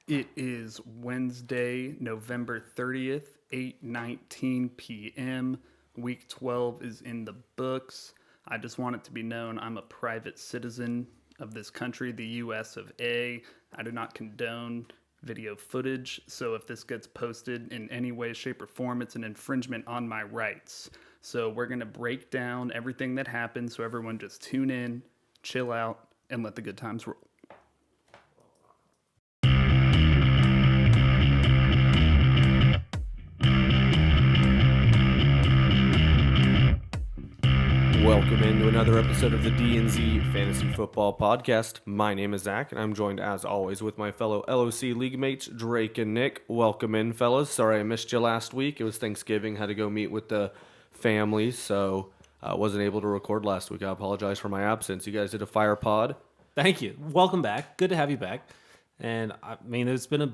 It is Wednesday, November 30th, 8:19 p.m. Week 12 is in the books. I just want it to be known I'm a private citizen of this country, the U.S. of A. I do not condone video footage, so if this gets posted in any way, shape, or form, it's an infringement on my rights. So we're going to break down everything that happened, so everyone just tune in, chill out, and let the good times roll. Welcome into another episode of the DNZ Fantasy Football Podcast. My name is Zach, and I'm joined, as always, with my fellow LOC league mates, Drake and Nick. Welcome in, fellas. Sorry I missed you last week. It was Thanksgiving. Had to go meet with the family, so I wasn't able to record last week. I apologize for my absence. You guys did a fire pod. Thank you. Welcome back. Good to have you back. And, I mean, it's been a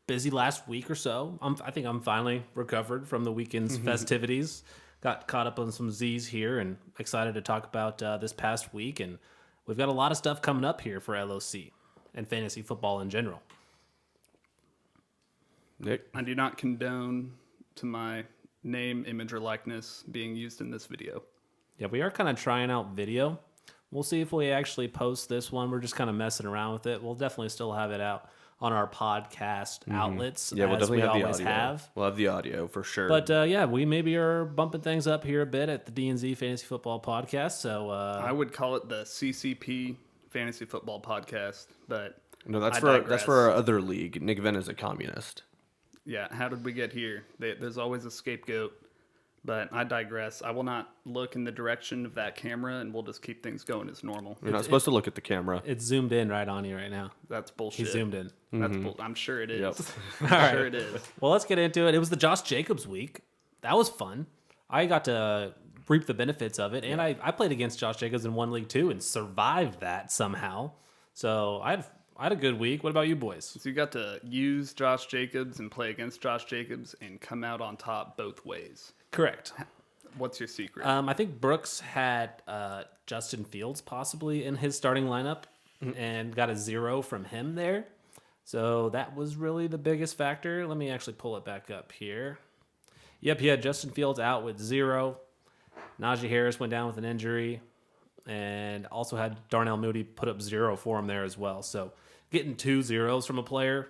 busy last week or so. I think I'm finally recovered from the weekend's festivities. Got caught up on some Z's here and excited to talk about this past week. And we've got a lot of stuff coming up here for LOC and fantasy football in general. Nick? I do not condone to my name, image, or likeness being used in this video. Yeah, we are kind of trying out video. We'll see if we actually post this one. We're just kind of messing around with it. We'll definitely still have it out on our podcast outlets, Yeah, we'll definitely have always the audio. have. We'll have the audio for sure. But yeah, we maybe are bumping things up here a bit at the DNZ Fantasy Football Podcast. So I would call it the CCP Fantasy Football Podcast, but no, that's I for digress. our other league. Nick Venn is a communist. Yeah, how did we get here? There's always a scapegoat, but I digress. I will not look in the direction of that camera, and we'll just keep things going as normal. You're not supposed to look at the camera. it's zoomed in right on you right now. That's bullshit. He zoomed in. That's I'm sure it is. Yep. I'm sure it is. Well, let's get into it. It was the Josh Jacobs week. That was fun. I got to reap the benefits of it, and I played against Josh Jacobs in one league too and survived that somehow. So I had a good week. What about you boys? So you got to use Josh Jacobs and play against Josh Jacobs and come out on top both ways. Correct. What's your secret? I think Brooks had Justin Fields possibly in his starting lineup and got a 0 from him there. So that was really the biggest factor. Let me actually pull it back up here. Yep, he had Justin Fields out with 0. Najee Harris went down with an injury. And also had Darnell Mooney put up 0 for him there as well. So getting 2 zeros from a player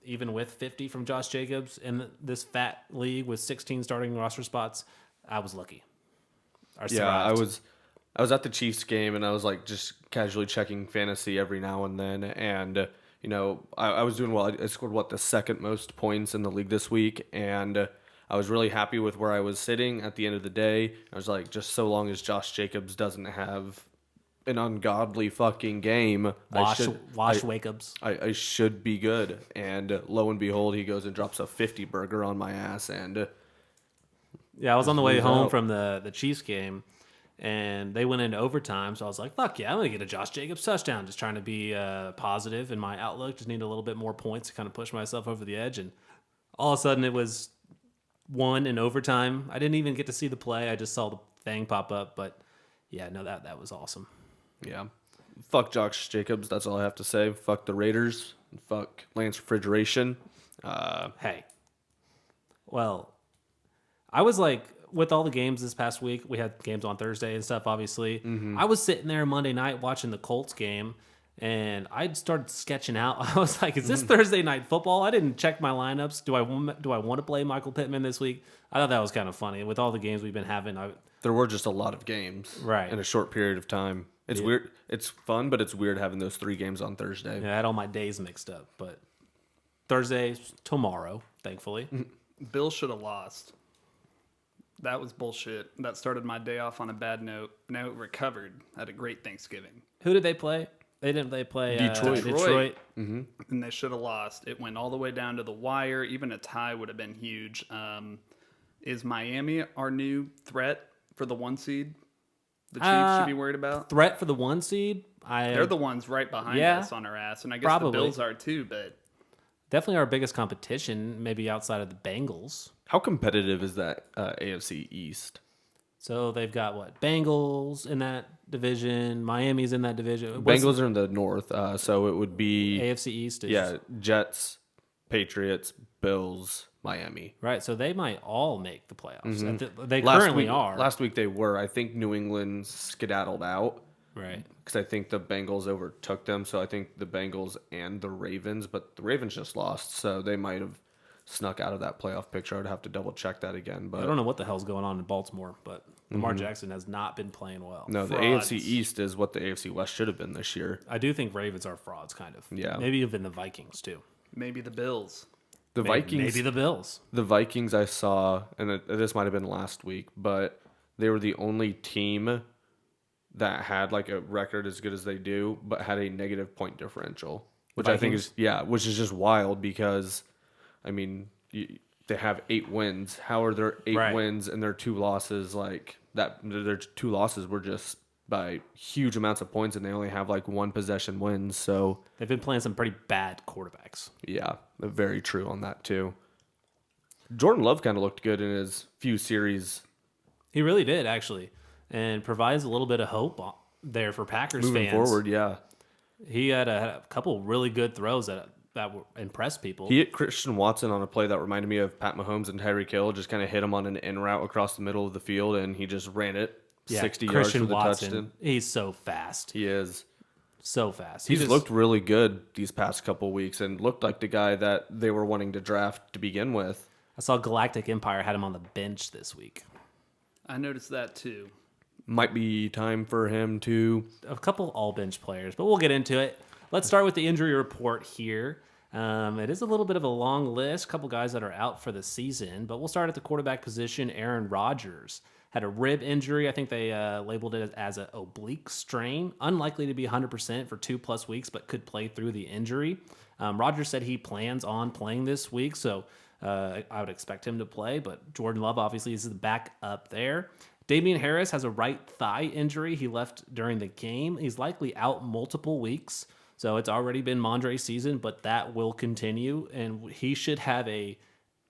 even with 50 from Josh Jacobs in this fat league with 16 starting roster spots, I was lucky. I was at the Chiefs game, and I was like just casually checking fantasy every now and then, and I was doing well. I scored the second most points in the league this week, and I was really happy with where I was sitting at the end of the day. I was like, just so long as Josh Jacobs doesn't have an ungodly fucking game, Wash Jacobs. I should be good. And lo and behold, he goes and drops a 50 burger on my ass, and Yeah, I was on the way lose home out. from the Chiefs game, and they went into overtime. So I was like, fuck yeah, I'm going to get a Josh Jacobs touchdown. Just trying to be positive in my outlook. Just need a little bit more points to kind of push myself over the edge. And all of a sudden, it was 1 in overtime. I didn't even get to see the play. I just saw the thing pop up. But yeah, no, that was awesome. yeah. Fuck Josh Jacobs, that's all I have to say. Fuck the Raiders. Fuck Lance Refrigeration. Hey. Well, I was like, with all the games this past week, we had games on Thursday and stuff, obviously. I was sitting there Monday night watching the Colts game, and I started sketching out. I was like, is this Thursday night football? I didn't check my lineups. Do I want to play Michael Pittman this week? I thought that was kind of funny. With all the games we've been having, There were just a lot of games Right. in a short period of time. It's weird. It's fun, but it's weird having those 3 games on Thursday. I had all my days mixed up. But Thursday's tomorrow, thankfully. Bill should have lost. That was bullshit. That started my day off on a bad note. Now it recovered. Had a great Thanksgiving. Who did they play? They play Detroit. And they should have lost. It went all the way down to the wire. Even a tie would have been huge. Is Miami our new threat for the 1 seed? The Chiefs should be worried about? Threat for the 1 seed? They're the ones right behind us on our ass. And I guess probably. the Bills are too, but Definitely our biggest competition, maybe outside of the Bengals. How competitive is that AFC East? So they've got Bengals in that division. Miami's in that division. Bengals are in the north, so it would be AFC East. Is, Jets, Patriots, Bills, Miami. Right, so they might all make the playoffs. Mm-hmm. They currently are. Last week they were. I think New England skedaddled out. Right. Because I think the Bengals overtook them. So I think the Bengals and the Ravens, but the Ravens just lost. So they might have snuck out of that playoff picture. I would have to double check that again. But I don't know what the hell's going on in Baltimore, but Lamar Jackson has not been playing well. No, Frauds. the AFC East is what the AFC West should have been this year. I do think Ravens are frauds, kind of. Yeah. Maybe even the Vikings, too. Maybe the Bills. Maybe the Bills. The Vikings I saw, and this might have been last week, but they were the only team that had like a record as good as they do, but had a negative point differential, which I think is which is just wild because, I mean, they have 8 wins. How are there 8 wins and their 2 losses like that? Their 2 losses were just by huge amounts of points, and they only have like 1 possession wins. So they've been playing some pretty bad quarterbacks. Yeah, very true on that too. Jordan Love kind of looked good in his few series. He really did, actually, and provides a little bit of hope there for Packers moving fans. forward. Yeah, he had a couple really good throws that impressed people. He hit Christian Watson on a play that reminded me of Pat Mahomes and Tyreek Hill. Just kind of hit him on an in route across the middle of the field, and he just ran it 60 Christian yards for the Watson, touchdown. He's so fast. He is. So fast. He's looked really good these past couple weeks and looked like the guy that they were wanting to draft to begin with. I saw Galactic Empire had him on the bench this week. I noticed that too. Might be time for him to... A couple all-bench players, but we'll get into it. Let's start with the injury report here. It is a little bit of a long list, a couple guys that are out for the season, but we'll start at the quarterback position. Aaron Rodgers had a rib injury. I think they labeled it as an oblique strain. Unlikely to be 100% for 2+ weeks, but could play through the injury. Rodgers said he plans on playing this week, so I would expect him to play, but Jordan Love obviously is the backup there. Damian Harris has a right thigh injury. He left during the game. He's likely out multiple weeks, so it's already been Mondre's season, but that will continue, and he should have a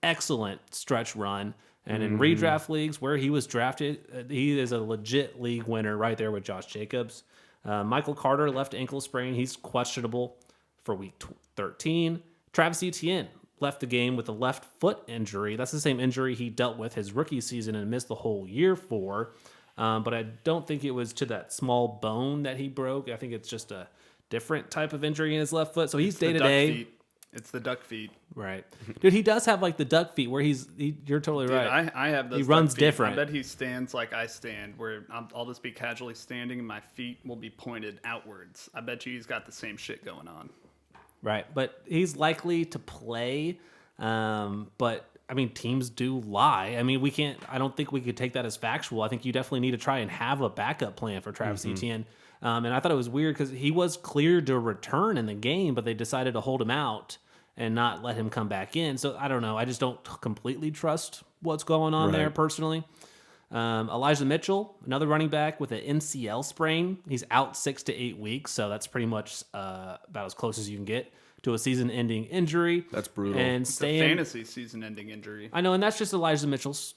excellent stretch run. And in redraft leagues where he was drafted, he is a legit league winner right there with Josh Jacobs. Michael Carter, left ankle sprain. He's questionable for week 13. Travis Etienne left the game with a left foot injury. That's the same injury he dealt with his rookie season and missed the whole year for. But I don't think it was to that small bone that he broke. I think it's just a different type of injury in his left foot. So he's day-to-day. It's the duck feet. Right. Dude, he does have like the duck feet where you're totally right. I have those. He runs feet. different. I bet he stands like I stand, where I'll just be casually standing and my feet will be pointed outwards. I bet you he's got the same shit going on. Right. But he's likely to play. But I mean, teams do lie. I mean, I don't think we could take that as factual. I think you definitely need to try and have a backup plan for Travis Etienne. And I thought it was weird because he was cleared to return in the game, but they decided to hold him out and not let him come back in. So I don't know. I just don't completely trust what's going on there personally. Elijah Mitchell, another running back with an NCL sprain. He's out 6 to 8 weeks, so that's pretty much about as close as you can get to a season-ending injury. That's brutal. And It's a fantasy season-ending injury. I know, and that's just Elijah Mitchell's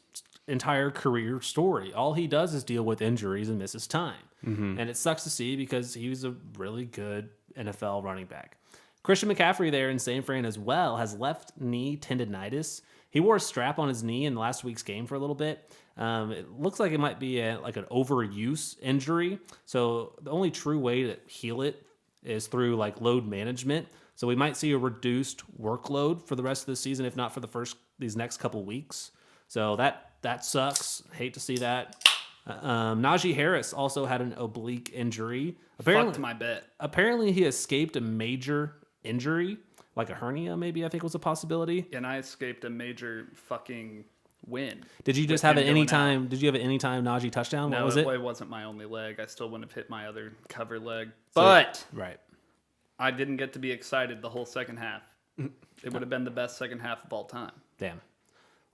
entire career story. All he does is deal with injuries and misses time. And it sucks to see because he was a really good NFL running back. Christian McCaffrey there in San Fran as well has left knee tendonitis. He wore a strap on his knee in last week's game for a little bit. It looks like it might be like an overuse injury. So the only true way to heal it is through like load management. So we might see a reduced workload for the rest of the season, if not for these next couple weeks. So that sucks. Hate to see that. Najee Harris also had an oblique injury. Fucked my bet. Apparently he escaped a major injury, like a hernia maybe, I think was a possibility. And I escaped a major fucking win. Did you just have an anytime? Did you have an anytime Najee touchdown? No, what was it? It wasn't my only leg. I still wouldn't have hit my other cover leg. But right. I didn't get to be excited the whole second half. It would have been the best second half of all time. Damn.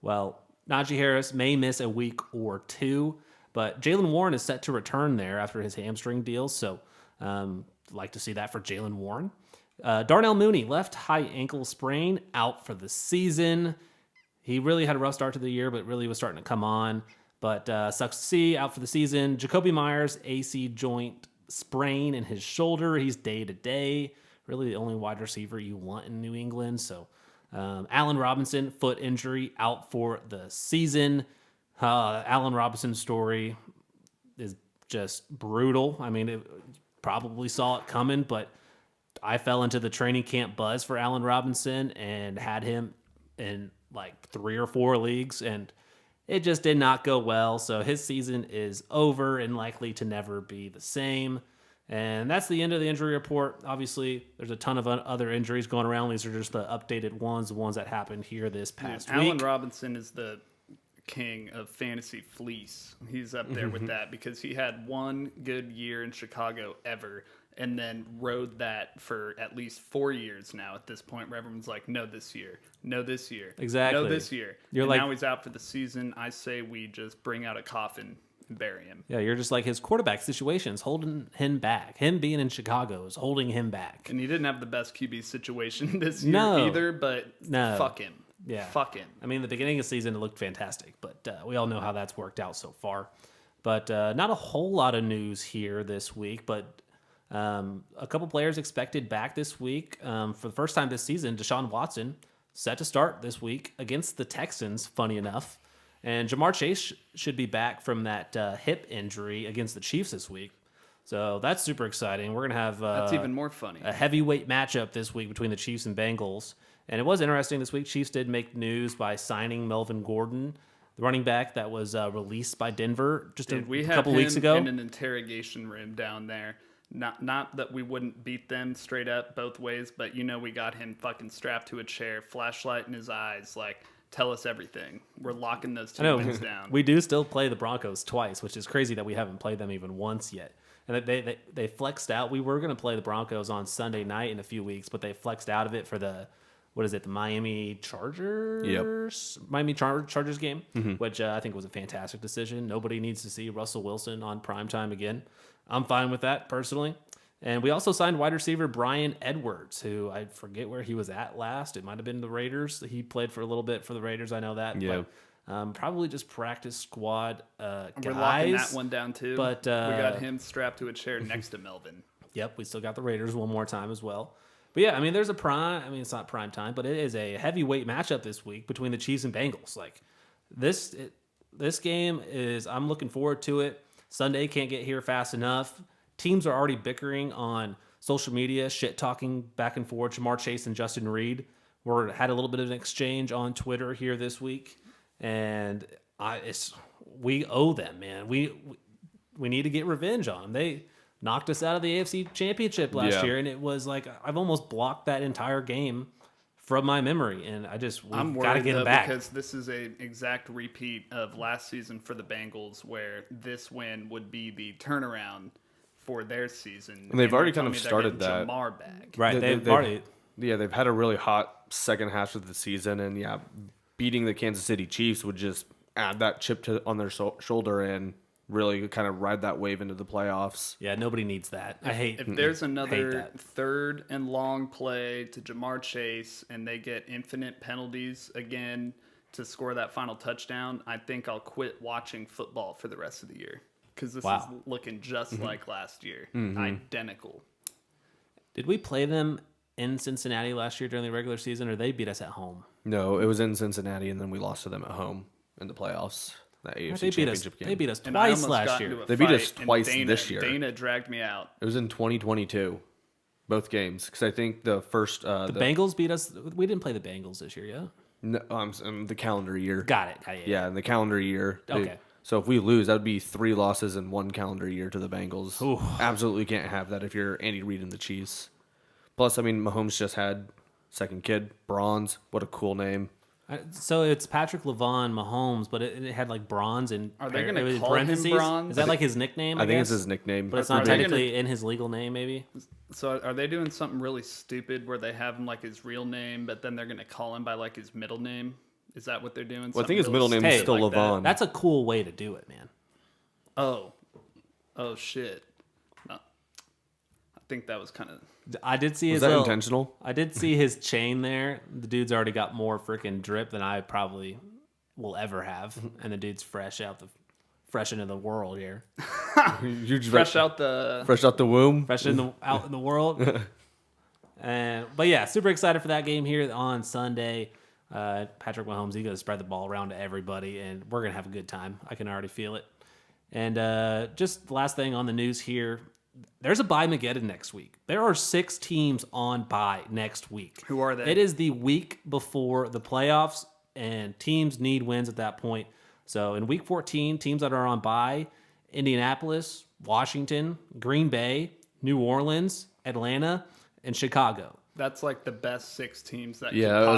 Well, Najee Harris may miss a week or two, but Jaylen Warren is set to return there after his hamstring deal. So like to see that for Jaylen Warren. Darnell Mooney, left high ankle sprain, out for the season. He really had a rough start to the year, but really was starting to come on. But sucks to see, out for the season. Jacoby Myers, AC joint sprain in his shoulder. He's day-to-day. Really the only wide receiver you want in New England. So Allen Robinson, foot injury, out for the season. Allen Robinson's story is just brutal. I mean, it probably saw it coming, but I fell into the training camp buzz for Allen Robinson and had him in like 3 or 4 leagues, and it just did not go well. So his season is over and likely to never be the same. And that's the end of the injury report. Obviously, there's a ton of other injuries going around. These are just the updated ones, the ones that happened here this past week. Allen Robinson is the king of fantasy fleece. He's up there with that because he had one good year in Chicago ever and then rode that for at least 4 years now at this point where everyone's like, no this year, no this year, exactly, no this year. Now he's out for the season. I say we just bring out a coffin and bury him. Yeah, you're just like his quarterback situation is holding him back. Him being in Chicago is holding him back. And he didn't have the best QB situation this year either, but fuck him. Yeah. Fuck him. I mean, the beginning of the season, it looked fantastic, but we all know how that's worked out so far. But not a whole lot of news here this week, but a couple players expected back this week. For the first time this season, Deshaun Watson set to start this week against the Texans, funny enough. And Jamar Chase should be back from that hip injury against the Chiefs this week. So that's super exciting. We're going to have that's even more funny. A heavyweight matchup this week between the Chiefs and Bengals. And it was interesting this week. Chiefs did make news by signing Melvin Gordon, the running back that was released by Denver just a couple weeks ago. We had him in an interrogation room down there. Not that we wouldn't beat them straight up both ways, but we got him fucking strapped to a chair, flashlight in his eyes, like, tell us everything. We're locking those two things down. We do still play the Broncos twice, which is crazy that we haven't played them even once yet. And they flexed out. We were going to play the Broncos on Sunday night in a few weeks, but they flexed out of it for the Miami Chargers? Yep. Miami Chargers game, which I think was a fantastic decision. Nobody needs to see Russell Wilson on primetime again. I'm fine with that, personally. And we also signed wide receiver Bryan Edwards, who I forget where he was at last. It might have been the Raiders. He played for a little bit for the Raiders. I know that. Yeah. But probably just practice squad guys. We're locking that one down, too. But we got him strapped to a chair next to Melvin. Yep, we still got the Raiders one more time as well. But yeah, I mean, there's it's not prime time, but it is a heavyweight matchup this week between the Chiefs and Bengals. Like this game is, I'm looking forward to it. Sunday can't get here fast enough. Teams are already bickering on social media, shit talking back and forth. Jamar Chase and Justin Reed had a little bit of an exchange on Twitter here this week, and we owe them, man. We need to get revenge on them. They knocked us out of the AFC Championship last year, and it was like I've almost blocked that entire game from my memory, and we've got to get them back. Because this is a exact repeat of last season for the Bengals, where this win would be the turnaround for their season. And they've already kind of started that. Jamar back. Right, they've had a really hot second half of the season, and beating the Kansas City Chiefs would just add that chip on their shoulder and really kind of ride that wave into the playoffs. Yeah, nobody needs that. If there's another third and long play to Jamar Chase and they get infinite penalties again to score that final touchdown, I think I'll quit watching football for the rest of the year. Because this is looking just like last year. Identical. Did we play them in Cincinnati last year during the regular season, or they beat us at home? No, it was in Cincinnati, and then we lost to them at home in the playoffs. That AFC Championship game. They beat us twice last year. They beat us twice this year. Dana dragged me out. It was in 2022, both games. Because I think the first... the Bengals beat us. We didn't play the Bengals this year, yeah? No, the calendar year. Got it. Yeah, in the calendar year. Okay. So if we lose, that would be 3 losses in one calendar year to the Bengals. Ooh. Absolutely can't have that if you're Andy Reid and the Chiefs. Plus, I mean, Mahomes just had second kid, Bronze. What a cool name. So it's Patrick LeVon Mahomes, but it had like bronze in Are they going to call him Bronze? Is that like his nickname? I think it's his nickname. But it's not technically in his legal name, maybe? So are they doing something really stupid where they have him like his real name, but then they're going to call him by like his middle name? Is that what they're doing? Well, I think his middle name is still LeVon. That's a cool way to do it, man. Oh, shit. No. I think that was kind of... I did see was that intentional? I did see his chain there. The dude's already got more freaking drip than I probably will ever have, and the dude's fresh out the fresh into the world here. You just Fresh out the womb. Out in the world. But yeah, super excited for that game here on Sunday. Patrick Mahomes, he's going to spread the ball around to everybody, and we're going to have a good time. I can already feel it. And just the last thing on the news here, there's a bye-mageddon next week. There are 6 teams on bye next week. Who are they? It is the week before the playoffs, and teams need wins at that point. So in week 14, teams that are on bye, Indianapolis, Washington, Green Bay, New Orleans, Atlanta, and Chicago. That's like the best 6 teams that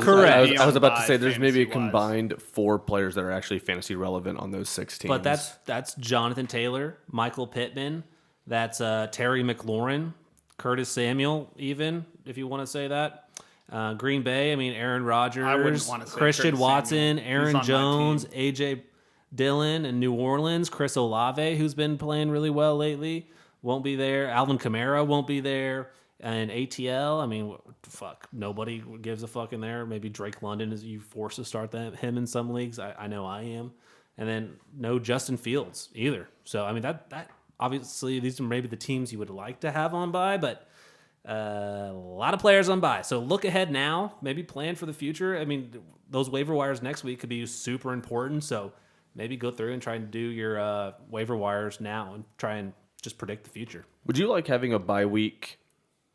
Correct. I was about to say there's maybe a combined 4 players that are actually fantasy relevant on those 6 teams. But that's Jonathan Taylor, Michael Pittman, that's Terry McLaurin, Curtis Samuel, even if you want to say that. Green Bay, I mean Aaron Rodgers, I wouldn't want to say Christian Curtis Watson, Samuel. Aaron Jones, AJ Dillon in New Orleans, Chris Olave, who's been playing really well lately, won't be there. Alvin Kamara won't be there. And ATL, I mean, fuck, nobody gives a fuck in there. Maybe Drake London is you forced to start him in some leagues. I know I am. And then no Justin Fields either. So I mean that obviously these are maybe the teams you would like to have on bye, but a lot of players on bye. So look ahead now, maybe plan for the future. I mean, those waiver wires next week could be super important. So maybe go through and try and do your waiver wires now and try and just predict the future. Would you like having a bye week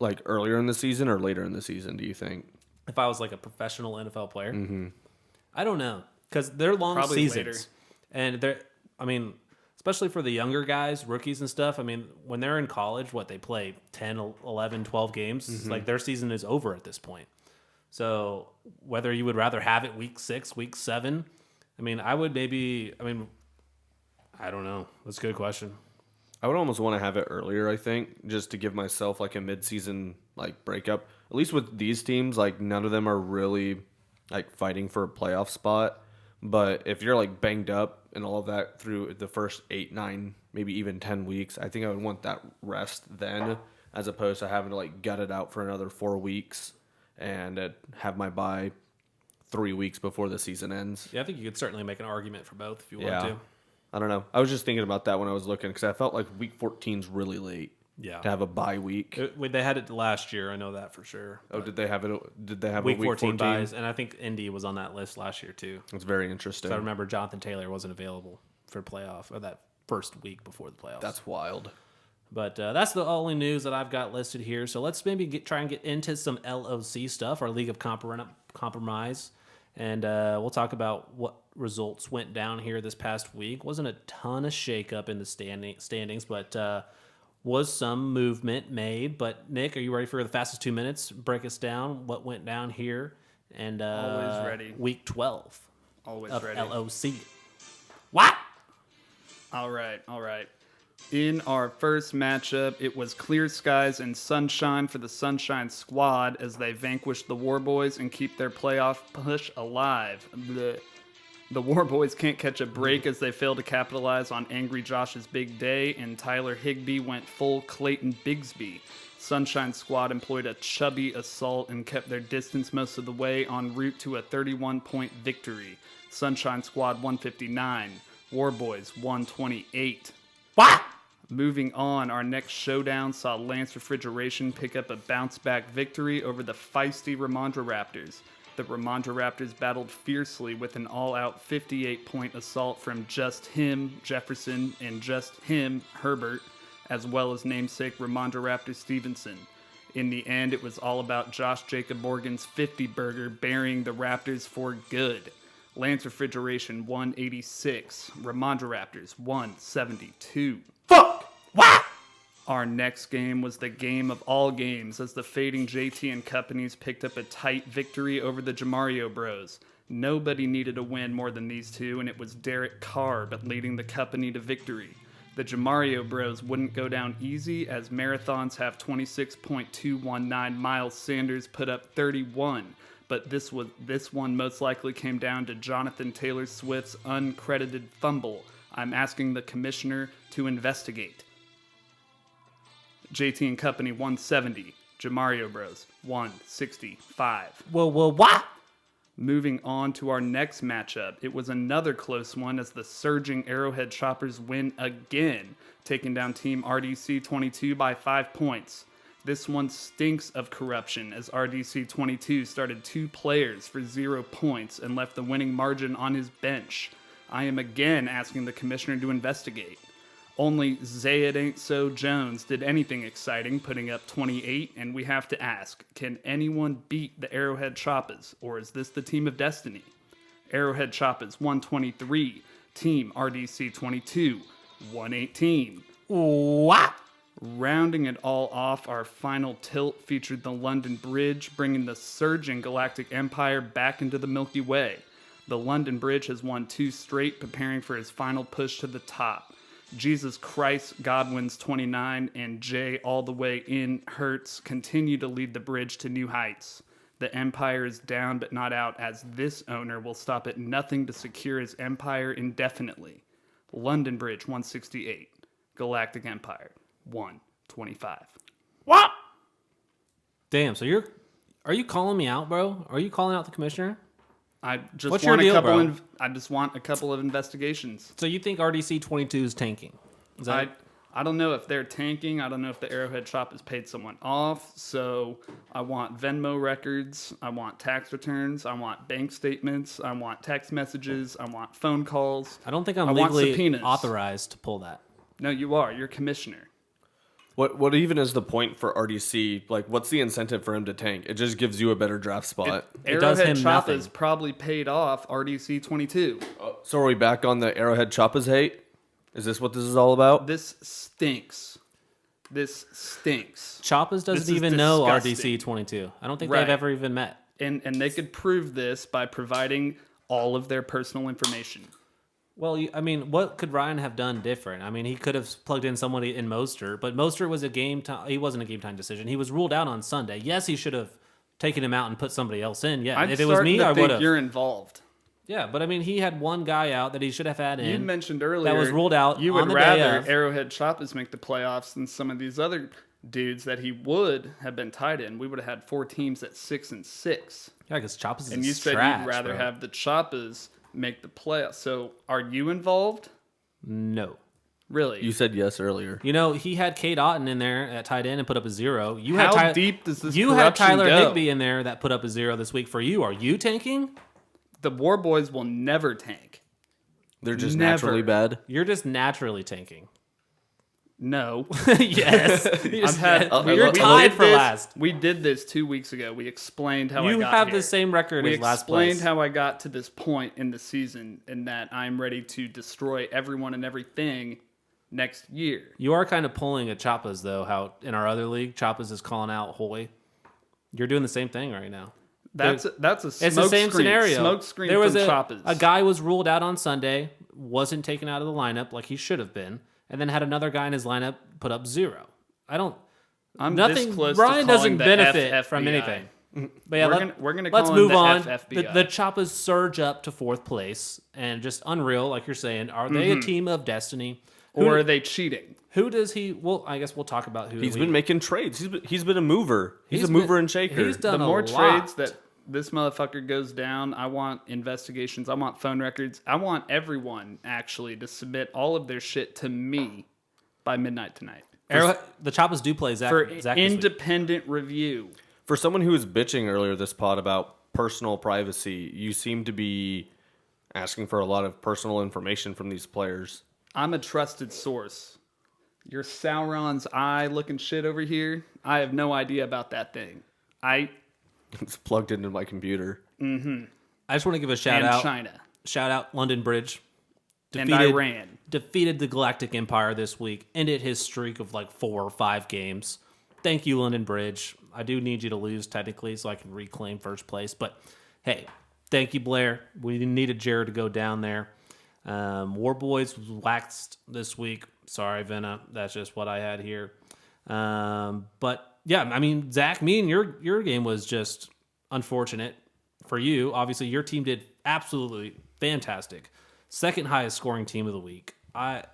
like earlier in the season or later in the season, do you think? If I was like a professional NFL player, I don't know, because they're long seasons. Later. And they're, I mean, especially for the younger guys, rookies and stuff. I mean, when they're in college, they play 10, 11, 12 games. Like their season is over at this point. So whether you would rather have it week 6, week 7, I mean, I don't know. That's a good question. I would almost want to have it earlier, I think, just to give myself like a mid-season like breakup. At least with these teams, like none of them are really like fighting for a playoff spot. But if you're like banged up and all of that through the first 8, 9, maybe even 10 weeks, I think I would want that rest then, as opposed to having to like gut it out for another 4 weeks and have my bye 3 weeks before the season ends. Yeah, I think you could certainly make an argument for both if you want to. I don't know. I was just thinking about that when I was looking because I felt like week 14 is really late. Yeah. To have a bye week. They had it last year. I know that for sure. Oh, did they have it? Did they have week a week 14 buys? And I think Indy was on that list last year too. That's very interesting. So I remember Jonathan Taylor wasn't available for playoff or that first week before the playoffs. That's wild. But that's the only news that I've got listed here. So let's maybe try and get into some LOC stuff, our League of Compromise. And we'll talk about what results went down here this past week. Wasn't a ton of shakeup in the standings, but was some movement made. But Nick, are you ready for the fastest 2 minutes? Break us down what went down here. And always ready. Week 12. Always of ready. LOC. What? All right. In our first matchup, it was clear skies and sunshine for the Sunshine Squad as they vanquished the Warboys and keep their playoff push alive. The Warboys can't catch a break as they fail to capitalize on Angry Josh's big day, and Tyler Higbee went full Clayton Bigsby. Sunshine Squad employed a chubby assault and kept their distance most of the way en route to a 31-point victory. Sunshine Squad 159, Warboys 128. What? Moving on, our next showdown saw Lance Refrigeration pick up a bounce-back victory over the feisty Ramondre Raptors. The Ramondre Raptors battled fiercely with an all-out 58-point assault from just him, Jefferson, and just him, Herbert, as well as namesake Ramondre Raptor Stevenson. In the end, it was all about Josh Jacob Morgan's 50-burger burying the Raptors for good. Lance Refrigeration 186, Ramondre Raptors 172. Fuck! What? Our next game was the game of all games as the fading JT and Companies picked up a tight victory over the Jamario Bros. Nobody needed a win more than these two, and it was Derek Carr but leading the company to victory. The Jamario Bros wouldn't go down easy as Marathons have 26.219. Miles Sanders put up 31, but this one most likely came down to Jonathan Taylor Swift's uncredited fumble. I'm asking the commissioner to investigate. JT and Company 170, Jamario Bros 165. Whoa, what? Moving on to our next matchup, it was another close one as the surging Arrowhead Choppers win again, taking down Team RDC 22 by 5 points. This one stinks of corruption as RDC 22 started 2 players for 0 points and left the winning margin on his bench. I am again asking the commissioner to investigate. Only Zayed Ain't So Jones did anything exciting, putting up 28, and we have to ask, can anyone beat the Arrowhead Choppers, or is this the team of destiny? Arrowhead Choppers 123, Team RDC 22, 118. Wow! Rounding it all off, our final tilt featured the London Bridge, bringing the surging Galactic Empire back into the Milky Way. The London Bridge has won 2 straight, preparing for his final push to the top. Jesus Christ, Godwin's 29, and Jay all the way in Hertz continue to lead the bridge to new heights. The Empire is down but not out, as this owner will stop at nothing to secure his empire indefinitely. London Bridge 168, Galactic Empire 125. What? Damn, so are you calling me out, bro? Are you calling out the commissioner? I just What's want your deal, a couple. bro? I just want a couple of investigations. So you think RDC 22 is tanking? Is that I don't know if they're tanking. I don't know if the Arrowhead Shop has paid someone off. So I want Venmo records. I want tax returns. I want bank statements. I want text messages. I want phone calls. I don't think I'm want legally subpoenas. authorized to pull that. No, you are. You're commissioner. What even is the point for RDC? Like, what's the incentive for him to tank? It just gives you a better draft spot. It does Arrowhead him Shop nothing. has probably paid off RDC 22. So are we back on the Arrowhead Choppas hate? Is this what this is all about? This stinks. This stinks. Choppas This doesn't is even know disgusting. RDC 22. I don't think Right. they've ever even met. And they could prove this by providing all of their personal information. Well, I mean, what could Ryan have done different? I mean, he could have plugged in somebody in Mostert, but Mostert was a game time. He wasn't a game time decision. He was ruled out on Sunday. Yes, he should have taken him out and put somebody else in. Yeah, I'm if it was me, starting to I would think have. you're involved. Yeah, but I mean, he had one guy out that he should have had in. You mentioned earlier that was ruled out You on would the day rather of. Arrowhead Choppers make the playoffs than some of these other dudes that he would have been tied in. We would have had 4 teams at 6-6. Yeah, because Choppas And is you said trash, you'd rather bro. have the Choppers make the playoffs. So are you involved? No. Really? You said yes earlier. You know, he had Kate Otten in there at tight end and put up a 0. You How had deep does this You had corruption Tyler go? Higbee in there that put up a 0 this week for you. Are you tanking? The War Boys will never tank. They're just Never. naturally bad. You're just naturally tanking. No. Yes. I've had. You're tied for last. We did this 2 weeks ago. We explained how I You got have here. the same record We as last explained place. how I got to this point in the season and that I'm ready to destroy everyone and everything next year. You are kind of pulling a Choppas, though, how in our other league, Choppas is calling out Hoy. You're doing the same thing right now. That's a It's the smoke same screen. scenario. Smoke screen There was from a Choppers. guy was ruled out on Sunday, wasn't taken out of the lineup like he should have been, and then had another guy in his lineup put up 0. I'm Nothing. this close Ryan to doesn't calling the benefit from FFBI. anything. But yeah, We're gonna let's call him move the on. FFBI. The Choppas surge up to 4th place and just unreal, like you're saying. Are they a team of destiny? Or are they cheating? Who does he? Well, I guess we'll talk about who He's been making trades. He's been a mover. He's a been- mover and shaker. He's done The a more lot. trades that this motherfucker goes down, I want investigations. I want phone records. I want everyone actually to submit all of their shit to me by midnight tonight The Choppas do play Zach. for Zach this week. independent review. For someone who was bitching earlier this pod about personal privacy, you seem to be asking for a lot of personal information from these players. I'm a trusted source. Your Sauron's eye looking shit over here, I have no idea about that thing. It's plugged into my computer. I just want to give a shout And out. China. Shout out London Bridge. And Iran. Defeated the Galactic Empire this week. Ended his streak of like 4 or 5 games. Thank you, London Bridge. I do need you to lose technically so I can reclaim first place. But hey, thank you, Blair. We needed Jared to go down there. War Boys was waxed this week. Sorry, Venna. That's just what I had here. But yeah, I mean, Zach, me and your game was just unfortunate for you. Obviously, your team did absolutely fantastic. Second highest scoring team of the week. I've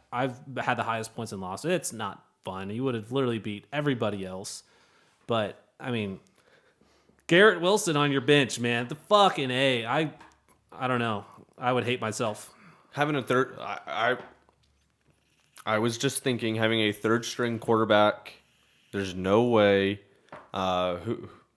had the highest points and losses. It's not fun. You would have literally beat everybody else. But I mean, Garrett Wilson on your bench, man. The fucking A. I don't know. I would hate myself. Having a third... I was just thinking, having a third-string quarterback, there's no way... let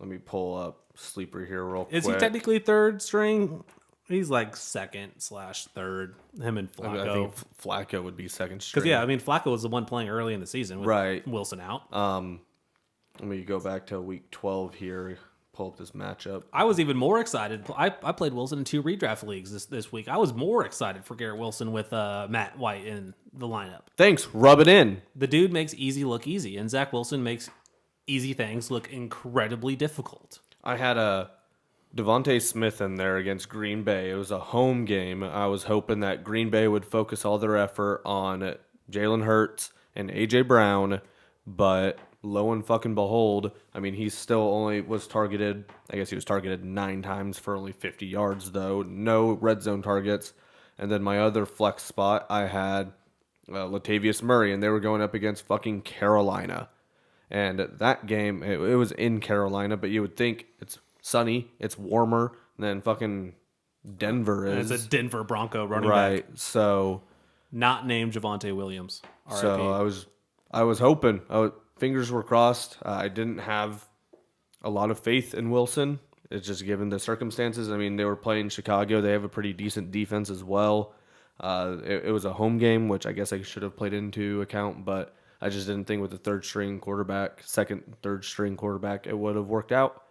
me pull up Sleeper here real quick. Is he technically third string? He's like second/third. Him and Flacco. I think Flacco would be second string. Because Flacco was the one playing early in the season with Wilson out. Let me go back to week 12 here. Pull up this matchup. I was even more excited. I played Wilson in 2 redraft leagues this week. I was more excited for Garrett Wilson with Matt White in the lineup. Thanks. Rub it in. The dude makes easy look easy, and Zach Wilson makes easy things look incredibly difficult. I had a Devontae Smith in there against Green Bay. It was a home game. I was hoping that Green Bay would focus all their effort on Jalen Hurts and A.J. Brown, but lo and fucking behold, he still only was targeted, I guess he was targeted 9 times for only 50 yards, though. No red zone targets. And then my other flex spot, I had Latavius Murray, and they were going up against fucking Carolina. And that game, it was in Carolina, but you would think it's sunny, it's warmer than fucking Denver is. And it's a Denver Bronco running back. Right, so... Not named Javonte Williams. RIP. So I was hoping. Fingers were crossed. I didn't have a lot of faith in Wilson. It's just given the circumstances. They were playing Chicago. They have a pretty decent defense as well. It was a home game, which I guess I should have played into account, but I just didn't think with the third string quarterback, third string quarterback, it would have worked out.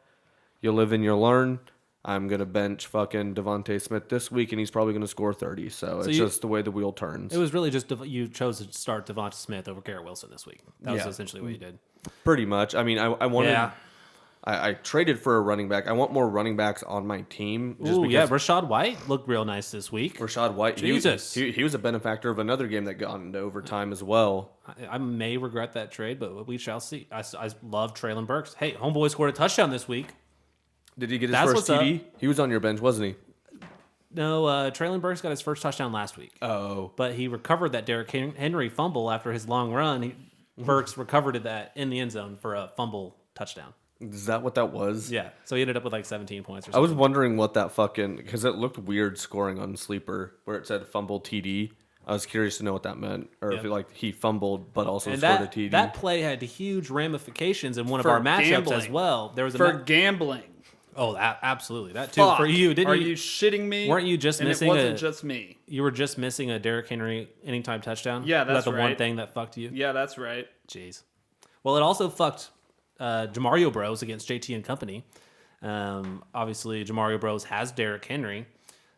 You live and you learn. I'm going to bench fucking Devontae Smith this week, and he's probably going to score 30. So it's just the way the wheel turns. It was really just you chose to start Devontae Smith over Garrett Wilson this week. That was essentially what you did. Pretty much. I wanted... Yeah. I traded for a running back. I want more running backs on my team. Rachaad White looked real nice this week. Rachaad White. Jesus. He was a benefactor of another game that got into overtime as well. I may regret that trade, but we shall see. I love Traylon Burks. Hey, homeboy scored a touchdown this week. Did he get his first TD? He was on your bench, wasn't he? No, Traylon Burks got his first touchdown last week. Oh. But he recovered that Derrick Henry fumble after his long run. Burks recovered that in the end zone for a fumble touchdown. Is that what that was? Yeah. So he ended up with like 17 points or something. I was wondering what that because it looked weird scoring on Sleeper where it said fumble TD. I was curious to know what that meant, or if he fumbled but also scored a TD. That play had huge ramifications in one of our matchups as well. There was gambling. Oh, absolutely. That too for you. Are you shitting me? Weren't you just missing? It wasn't just me. You were just missing a Derrick Henry anytime touchdown. Yeah, that's the right. one thing that fucked you. Yeah, that's right. Jeez. Well, it also fucked Jamario Bros against JT and company. Obviously, Jamario Bros has Derrick Henry,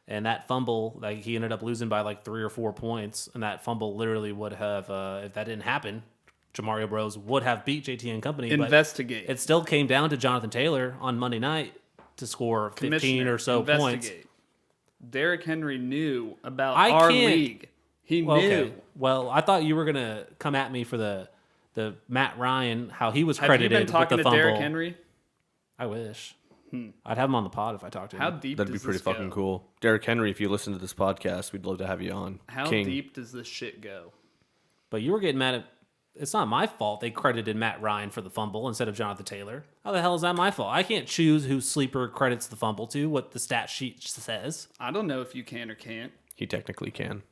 and that fumble, he ended up losing by 3 or 4 points, and that fumble literally would have, if that didn't happen, Jamario Bros would have beat JT and company. Investigate. But it still came down to Jonathan Taylor on Monday night to score 15 or so points. Derrick Henry knew about our league. He knew. Okay. Well, I thought you were going to come at me for the Matt Ryan, how he was credited with the fumble. Have you been talking to Derrick Henry? I wish. I'd have him on the pod if I talked to him. How deep That'd be pretty fucking cool. Derrick Henry, if you listen to this podcast, we'd love to have you on. How deep does this shit go? But you were getting mad at... It's not my fault they credited Matt Ryan for the fumble instead of Jonathan Taylor. How the hell is that my fault? I can't choose who Sleeper credits the fumble to, what the stat sheet says. I don't know if you can or can't. He technically can.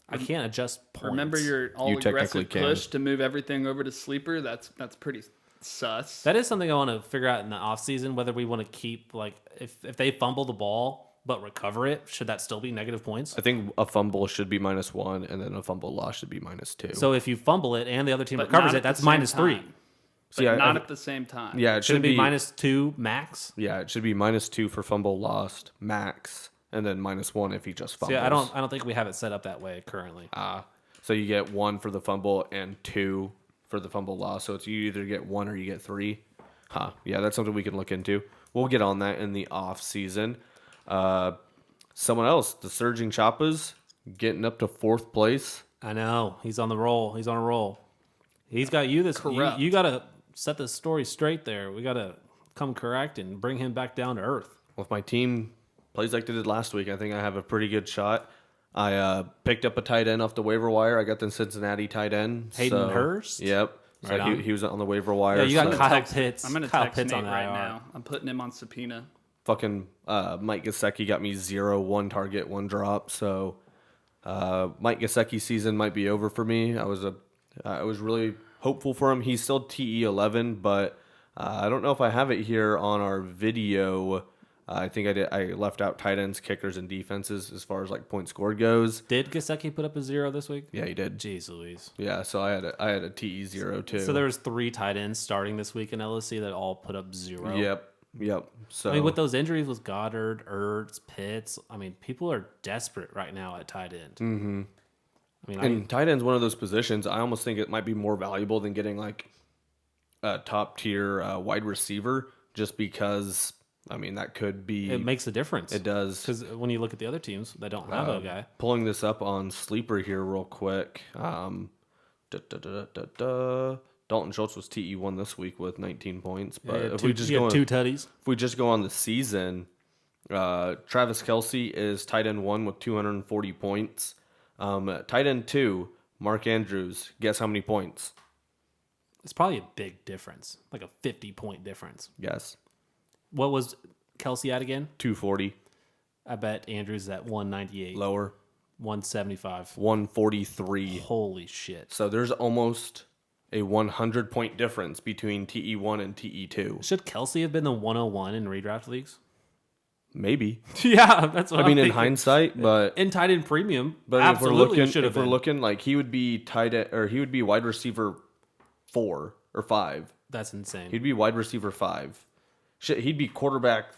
I can't adjust points. Remember your all-aggressive push to move everything over to Sleeper? That's pretty sus. That is something I want to figure out in the offseason, whether we want to keep, if they fumble the ball but recover it, should that still be negative points? I think a fumble should be -1, and then a fumble loss should be -2. So if you fumble it and the other team recovers it, that's -3. But not at the same time. Yeah, it should be -2 max. Yeah, it should be -2 for fumble lost max, and then -1 if he just fumbles. Yeah, I don't think we have it set up that way currently. So you get 1 for the fumble and 2 for the fumble loss. So it's you either get 1 or you get 3. Yeah, that's something we can look into. We'll get on that in the off season. Someone else, the Surging Choppas, getting up to 4th place. I know. He's on the roll. He's on a roll. He's got you this. You got to set the story straight there. We got to come correct and bring him back down to earth. Well, if my team plays like they did last week, I think I have a pretty good shot. I picked up a tight end off the waiver wire. I got the Cincinnati tight end. Hayden Hurst? Yep. So he was on the waiver wire. Yeah, you got so. Kyle Pitts. I'm going to Kyle text Pitts Nate on right IR. now. I'm putting him on subpoena. Fucking Mike Gesicki got me 0, 1 target, 1 drop. So Mike Gesicki's season might be over for me. I was really hopeful for him. He's still TE11, but I don't know if I have it here on our video. I think I did. I left out tight ends, kickers, and defenses as far as like points scored goes. Did Gesicki put up a 0 this week? Yeah, he did. Jeez Louise. Yeah, so I had a TE0 too. So there was 3 tight ends starting this week in LSC that all put up 0. Yep. So I mean, with those injuries with Goddard, Ertz, Pitts, I mean, people are desperate right now at tight end. Mm-hmm. I mean, and tight end's one of those positions. I almost think it might be more valuable than getting like a top tier wide receiver, just because. I mean, that could be. It makes a difference. It does. Because when you look at the other teams that don't have a guy. Pulling this up on Sleeper here real quick. Dalton Schultz was TE1 this week with 19 points. But if we just go 2 tutties. If we just go on the season, Travis Kelce is tight end 1 with 240 points. Tight end 2, Mark Andrews. Guess how many points? It's probably a big difference, like a 50-point difference. Yes. What was Kelsey at again? 240. I bet Andrews is at 198. Lower. 175. 143. Holy shit. So there's almost a 100-point difference between TE1 and TE2. Should Kelsey have been the 101 in redraft leagues? Maybe. Yeah, that's what I mean, I'm in thinking. hindsight, but In tight end premium, but absolutely if we're looking, like he would be he would be wide receiver 4 or 5. That's insane. He'd be wide receiver 5. Shit, he'd be quarterback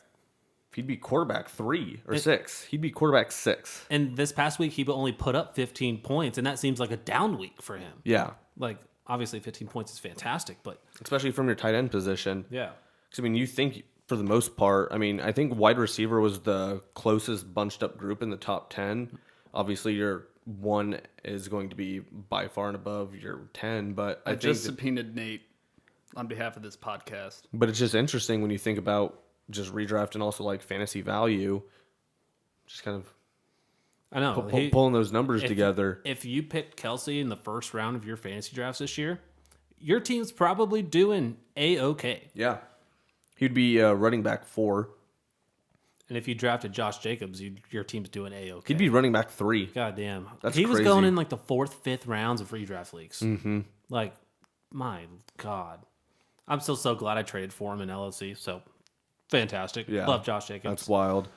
3 or 6. He'd be quarterback 6. And this past week, he only put up 15 points, and that seems like a down week for him. Yeah. Like, obviously, 15 points is fantastic, but... Especially from your tight end position. Yeah. Because, I mean, you think, for the most part, I mean, I think wide receiver was the closest bunched up group in the top 10. Obviously, your 1 is going to be by far and above your 10, but I just subpoenaed Nate on behalf of this podcast. But it's just interesting when you think about just redraft and also like fantasy value, just kind of I know. pulling those numbers together. If you picked Kelsey in the first round of your fantasy drafts this year, your team's probably doing A-okay. Yeah. He'd be running back 4. And if you drafted Josh Jacobs, your team's doing A-okay. He'd be running back 3. God damn. That's he was crazy. going in like the 4th, 5th rounds of redraft leagues. Mm-hmm. Like, my God. I'm still so glad I traded for him in LSC. So, fantastic. Yeah. Love Josh Jacobs. That's wild.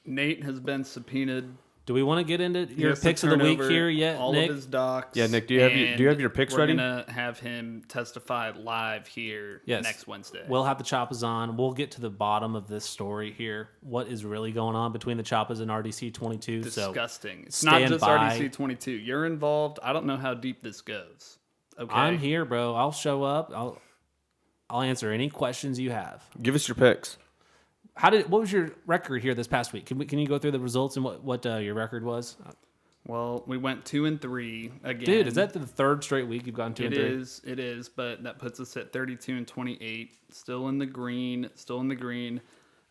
Nate has been subpoenaed. Do we want to get into He your has to picks of the turn week over here yet, all Nick? of his docs. Yeah, Nick, do you have your picks ready? We're going to have him testify live here next Wednesday. We'll have the Choppas on. We'll get to the bottom of this story here. What is really going on between the Choppas and RDC 22? Disgusting. It's stand not just by. RDC 22. You're involved. I don't know how deep this goes. Okay. I'm here, bro. I'll show up. I'll answer any questions you have. Give us your picks. What was your record here this past week? Can you go through the results and what your record was? Well, we went 2-3 again. Dude, is that the 3rd straight week you've gone 2-3? It is, but that puts us at 32-28. Still in the green.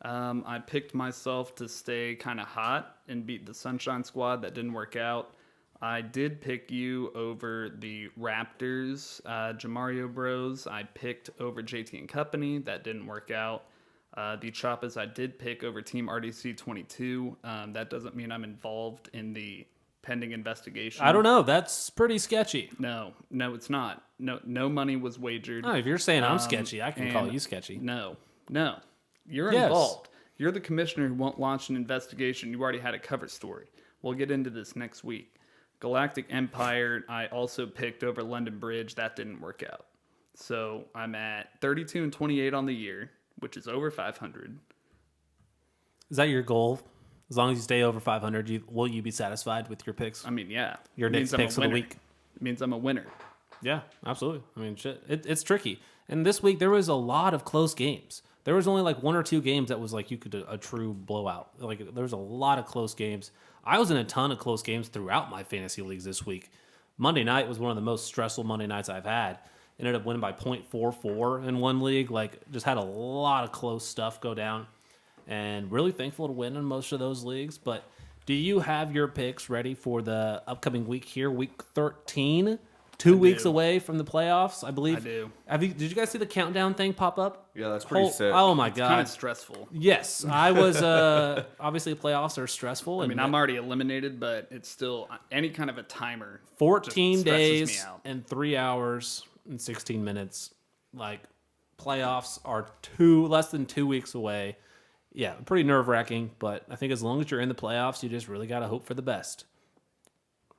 I picked myself to stay kind of hot and beat the Sunshine Squad. That didn't work out. I did pick you over the Raptors, Jamario Bros. I picked over JT and Company. That didn't work out. The Choppas I did pick over Team RDC 22. That doesn't mean I'm involved in the pending investigation. I don't know. That's pretty sketchy. No, it's not. No money was wagered. No, if you're saying I'm sketchy, I can call you sketchy. No. You're Yes. involved. You're the commissioner who won't launch an investigation. You already had a cover story. We'll get into this next week. Galactic Empire, I also picked over London Bridge. That didn't work out. So I'm at 32-28 on the year, which is over 500. Is that your goal? As long as you stay over 500, will you be satisfied with your picks? I mean, yeah. Your Nick's picks of the week. It means I'm a winner. Yeah, absolutely. I mean, shit, it's tricky. And this week, there was a lot of close games. There was only like 1 or 2 games that was like you could a true blowout. Like there was a lot of close games. I was in a ton of close games throughout my fantasy leagues this week. Monday night was one of the most stressful Monday nights I've had. Ended up winning by 0.44 in one league. Like just had a lot of close stuff go down. And really thankful to win in most of those leagues. But do you have your picks ready for the upcoming week here, week 13? 2 weeks away from the playoffs, I believe. I do. Did you guys see the countdown thing pop up? Yeah, that's pretty sick. Oh my god, Kind of stressful. yes, I was. Obviously, playoffs are stressful. I mean, I'm already eliminated, but it's still any kind of a timer. 14 just stresses me days out. and 3 hours and 16 minutes. Like, playoffs are less than 2 weeks away. Yeah, pretty nerve-wracking, but I think as long as you're in the playoffs, you just really got to hope for the best.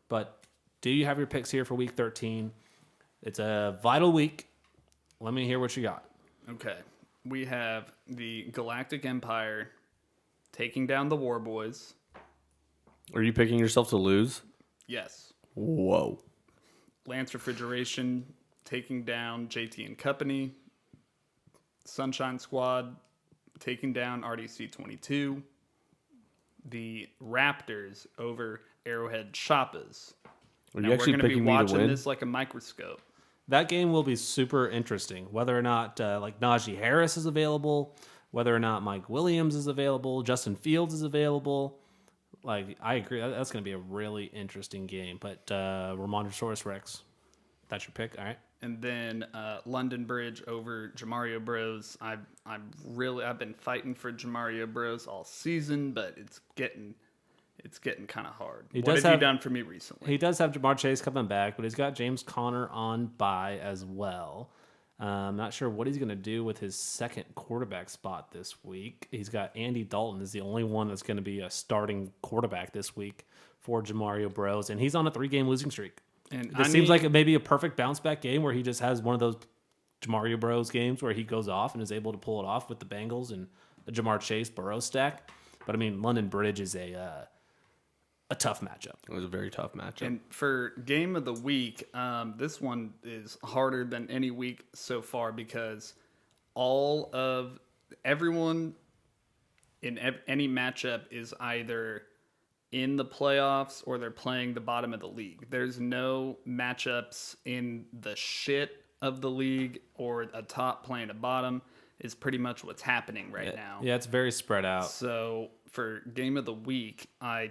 But do you have your picks here for Week 13? It's a vital week. Let me hear what you got. Okay. We have the Galactic Empire taking down the War Boys. Are you picking yourself to lose? Yes. Whoa. Lance Refrigeration taking down JT and Company. Sunshine Squad taking down RDC 22. The Raptors over Arrowhead Choppas. Are Now, you actually we're going to be picking me to watching win? this like a microscope. That game will be super interesting. Whether or not like Najee Harris is available, whether or not Mike Williams is available, Justin Fields is available. Like, I agree. That's going to be a really interesting game. But Ramondosaurus Rex, that's your pick. All right. And then London Bridge over Jamario Bros. I've been fighting for Jamario Bros all season, but it's getting kind of hard. What have you done for me recently? He does have Jamar Chase coming back, but he's got James Conner on bye as well. I'm not sure what he's going to do with his second quarterback spot this week. He's got Andy Dalton is the only one that's going to be a starting quarterback this week for Jamario Bros. And he's on a 3-game losing streak. And It seems like it may be a perfect bounce back game where he just has one of those Jamario Bros games where he goes off and is able to pull it off with the Bengals and the Jamar Chase Burrow stack. But I mean, London Bridge is a tough matchup. It was a very tough matchup. And for game of the week, this one is harder than any week so far because everyone in any matchup is either in the playoffs or they're playing the bottom of the league. There's no matchups in the shit of the league or a top playing a bottom is pretty much what's happening right now. Yeah, it's very spread out. So for game of the week, I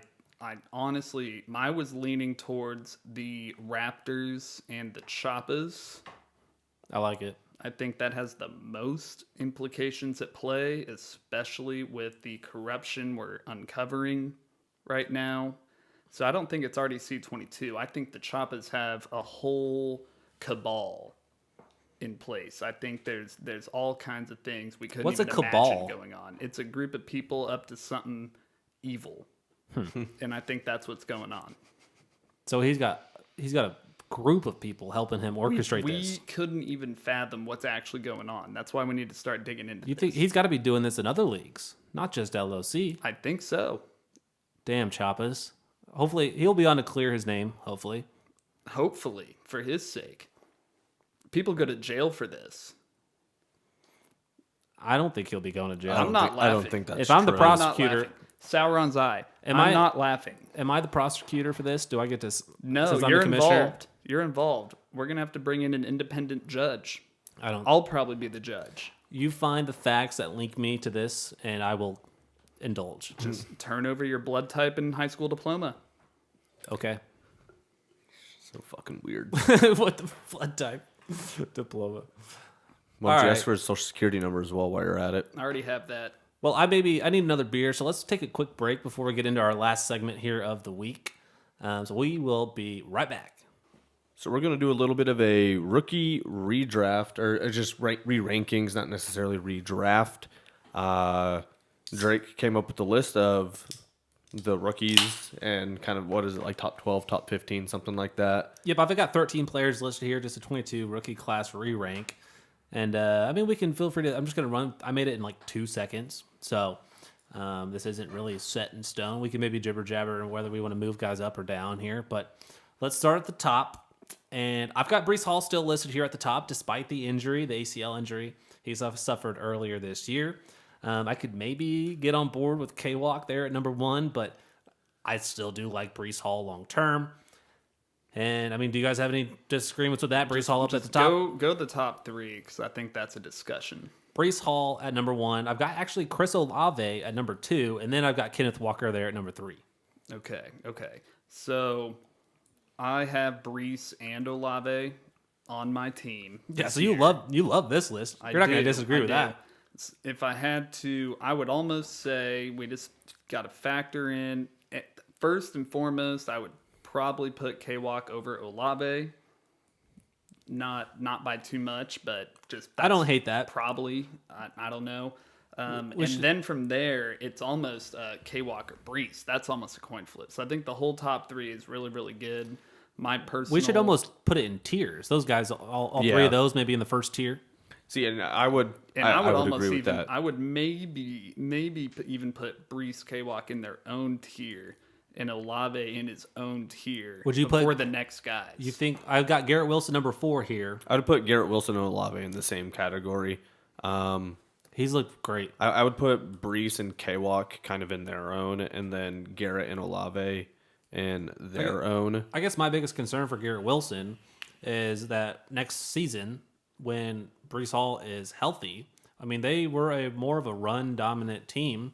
honestly, I was leaning towards the Raptors and the Choppas. I like it. I think that has the most implications at play, especially with the corruption we're uncovering right now. So I don't think it's RDC 22. I think the Choppas have a whole cabal in place. I think there's all kinds of things we couldn't What's a even cabal? imagine going on. It's a group of people up to something evil. And I think that's what's going on. So he's got a group of people helping him orchestrate we this. couldn't even fathom what's actually going on. That's why we need to start digging into You this. think he's got to be doing this in other leagues, not just LOC? I think so. Damn, Choppas. Hopefully he'll be on to clear his name. Hopefully. Hopefully, for his sake. People go to jail for this. I don't think he'll be going to jail. I'm not laughing. I don't think that's If I'm the true. prosecutor, Sauron's eye. Am I'm I- not laughing. am I the prosecutor for this? Do I get to? No, since I'm you're the commissioner? involved. You're involved. We're going to have to bring in an independent judge. I don't. I'll probably be the judge. You find the facts that link me to this, and I will indulge. Just turn over your blood type and high school diploma. Okay. So fucking weird. What the blood type diploma? Why don't you All ask right. for his social security number as well while you're at it? I already have that. Well, I need another beer, so let's take a quick break before we get into our last segment here of the week. So we will be right back. So we're going to do a little bit of a rookie redraft, or just re-rankings, not necessarily redraft. Drake came up with the list of the rookies and kind of, what is it, like top 12, top 15, something like that. Yep, I've got 13 players listed here, just a 22 rookie class re-rank. And, I mean, we can feel free to... I'm just going to run... I made it in like 2 seconds. So, this isn't really set in stone. We can maybe jibber-jabber on whether we want to move guys up or down here. But let's start at the top. And I've got Breece Hall still listed here at the top, despite the injury, the ACL injury he suffered earlier this year. I could maybe get on board with K-Walk there at number 1, but I still do like Breece Hall long-term. And, I mean, do you guys have any disagreements with that? Breece Hall up at the top? Go the top 3, because I think that's a discussion. Breece Hall at number 1. I've got actually Chris Olave at number 2, and then I've got Kenneth Walker there at number 3. Okay. So I have Brees and Olave on my team. Yeah, so you love this list. You're not going to disagree with that. If I had to, I would almost say we just got to factor in. First and foremost, I would probably put K-Walk over Olave. Not by too much, but just I don't hate that. Probably. I don't know. Then from there, it's almost K-Walk or Brees. That's almost a coin flip. So I think the whole top three is really, really good. We should almost put it in tiers. Those guys, all three of those, maybe in the first tier. See, and I would almost agree with that. I would maybe even put Brees, K-Walk in their own tier and Olave in his own tier. Would you before put the next guys? You think I've got Garrett Wilson number 4 here? I would put Garrett Wilson and Olave in the same category. He's looked great. I would put Brees and K-Walk kind of in their own, and then Garrett and Olave in their own. I guess my biggest concern for Garrett Wilson is that next season, when Brees Hall is healthy, I mean, they were more of a run-dominant team.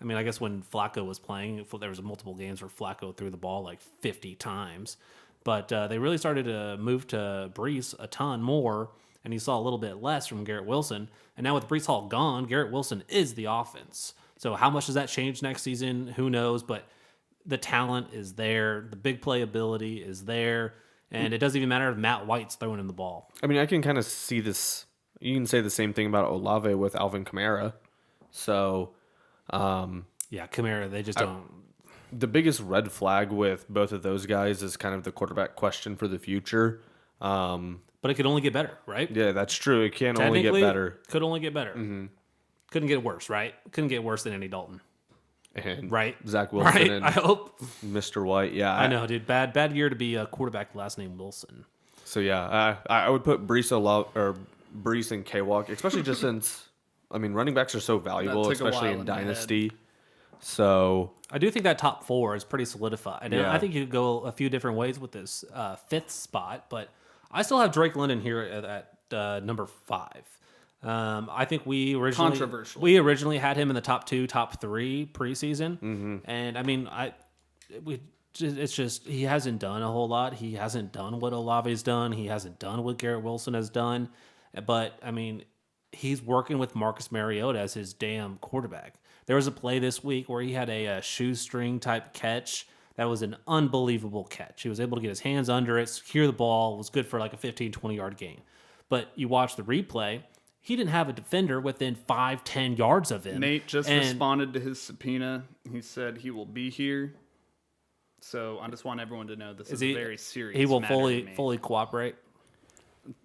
I mean, I guess when Flacco was playing, there was multiple games where Flacco threw the ball like 50 times. But they really started to move to Brees a ton more, and you saw a little bit less from Garrett Wilson. And now with Brees Hall gone, Garrett Wilson is the offense. So how much does that change next season? Who knows? But the talent is there. The big playability is there. And it doesn't even matter if Matt White's throwing him the ball. I mean, I can kind of see this. You can say the same thing about Olave with Alvin Kamara. So... yeah, Kamara, they just don't. The biggest red flag with both of those guys is kind of the quarterback question for the future. But it could only get better, right? Yeah, that's true. It can only get better. Could only get better. Mm-hmm. Couldn't get worse, right? Couldn't get worse than Andy Dalton. And right? Zach Wilson right? and I hope. Mr. White. Yeah. I know, dude. Bad year to be a quarterback last name Wilson. So, yeah, I would put Brees and K-Walk, especially just since, I mean, running backs are so valuable, especially in Dynasty. So I do think that top 4 is pretty solidified. And I think you could go a few different ways with this 5th spot, but I still have Drake London here at number 5. I think we originally had him in the top 2, top 3 preseason, and I mean, it's just he hasn't done a whole lot. He hasn't done what Olave's done. He hasn't done what Garrett Wilson has done. But I mean, he's working with Marcus Mariota as his damn quarterback. There was a play this week where he had a shoestring type catch. That was an unbelievable catch. He was able to get his hands under it, secure the ball, was good for like a 15, 20-yard gain. But you watch the replay, he didn't have a defender within 5-10 yards of him. Nate just responded to his subpoena. He said he will be here. So I just want everyone to know this is a very serious matter. He will fully cooperate.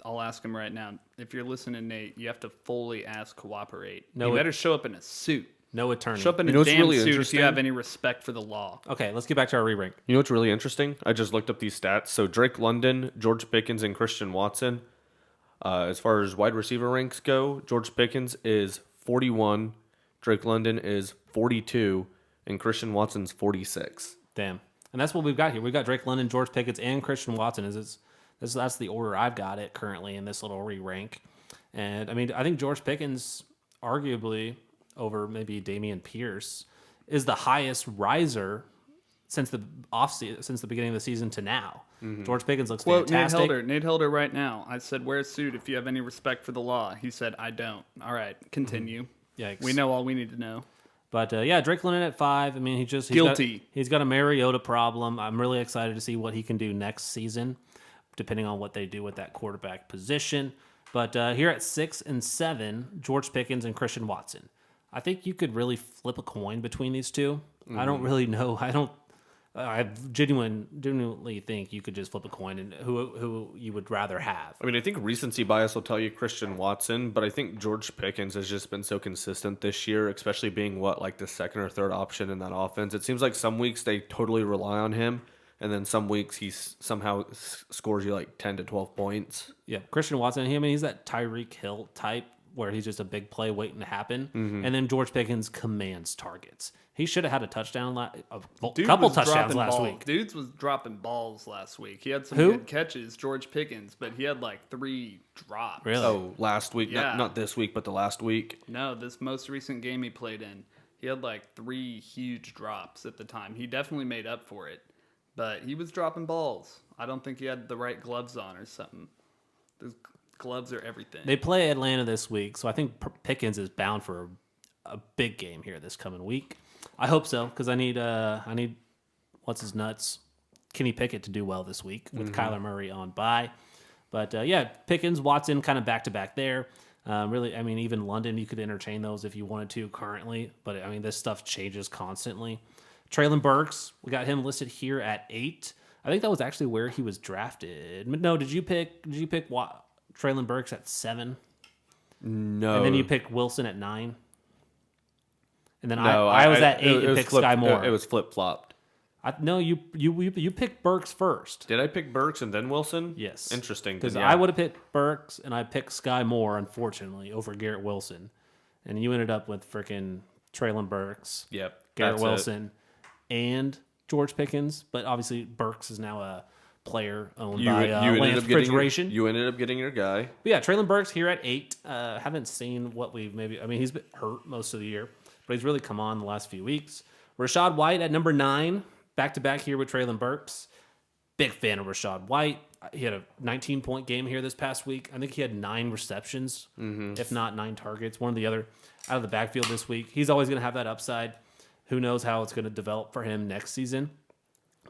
I'll ask him right now. If you're listening, Nate, you have to fully cooperate. No, you better show up in a suit. No attorney. Show up in a damn suit if you have any respect for the law. Okay, let's get back to our re-rank. You know what's really interesting? I just looked up these stats. So Drake London, George Pickens, and Christian Watson. As far as wide receiver ranks go, George Pickens is 41, Drake London is 42, and Christian Watson's 46. Damn. And that's what we've got here. We've got Drake London, George Pickens, and Christian Watson. That's the order I've got it currently in this little re-rank. And, I mean, I think George Pickens, arguably, over maybe Dameon Pierce, is the highest riser since the beginning of the season to now. Mm-hmm. George Pickens looks fantastic. Nate Helder right now. I said, wear a suit if you have any respect for the law. He said, I don't. All right, continue. Yikes. We know all we need to know. But, Drake London at 5. I mean, he's guilty. He's got a Mariota problem. I'm really excited to see what he can do next season, depending on what they do with that quarterback position. But here at 6 and 7, George Pickens and Christian Watson. I think you could really flip a coin between these two. Mm-hmm. I don't really know. I genuinely think you could just flip a coin and who you would rather have. I mean, I think recency bias will tell you Christian Watson, but I think George Pickens has just been so consistent this year, especially being the second or third option in that offense. It seems like some weeks they totally rely on him, and then some weeks he somehow scores you like 10 to 12 points. Yeah, Christian Watson, he's that Tyreek Hill type where he's just a big play waiting to happen. Mm-hmm. And then George Pickens commands targets. He should have had a touchdown, couple touchdowns last week. Dudes was dropping balls last week. He had some good catches, George Pickens, but he had like 3 drops. Really? Oh, last week. Yeah. Not this week, but the last week. No, this most recent game he played in, he had like 3 huge drops at the time. He definitely made up for it. but he was dropping balls. I don't think he had the right gloves on or something. Those gloves are everything. They play Atlanta this week, so I think Pickens is bound for a big game here this coming week. I hope so, because I need what's his nuts, Kenny Pickett to do well this week with Kyler Murray on bye. But Pickens, Watson, kind of back to back there. Really, I mean, even London, you could entertain those if you wanted to currently, but I mean, this stuff changes constantly. Traylon Burks, we got him listed here at 8. I think that was actually where he was drafted. No, did you pick Traylon Burks at 7? No. And then you picked Wilson at 9? And then I was at 8 and picked Sky Moore. It was flip-flopped. No, you picked Burks first. Did I pick Burks and then Wilson? Yes. Interesting. Because I would have picked Burks and I picked Sky Moore, unfortunately, over Garrett Wilson. And you ended up with freaking Traylon Burks, Garrett Wilson, and George Pickens. But obviously, Burks is now a player owned by Lance Refrigeration. You ended up getting your guy. But yeah, Traylon Burks here at 8. Haven't seen what we've maybe... I mean, he's been hurt most of the year, but he's really come on the last few weeks. Rashad White at number 9. Back-to-back here with Traylon Burks. Big fan of Rashad White. He had a 19-point game here this past week. I think he had 9 receptions, if not 9 targets. One or the other out of the backfield this week. He's always going to have that upside. Who knows how it's going to develop for him next season.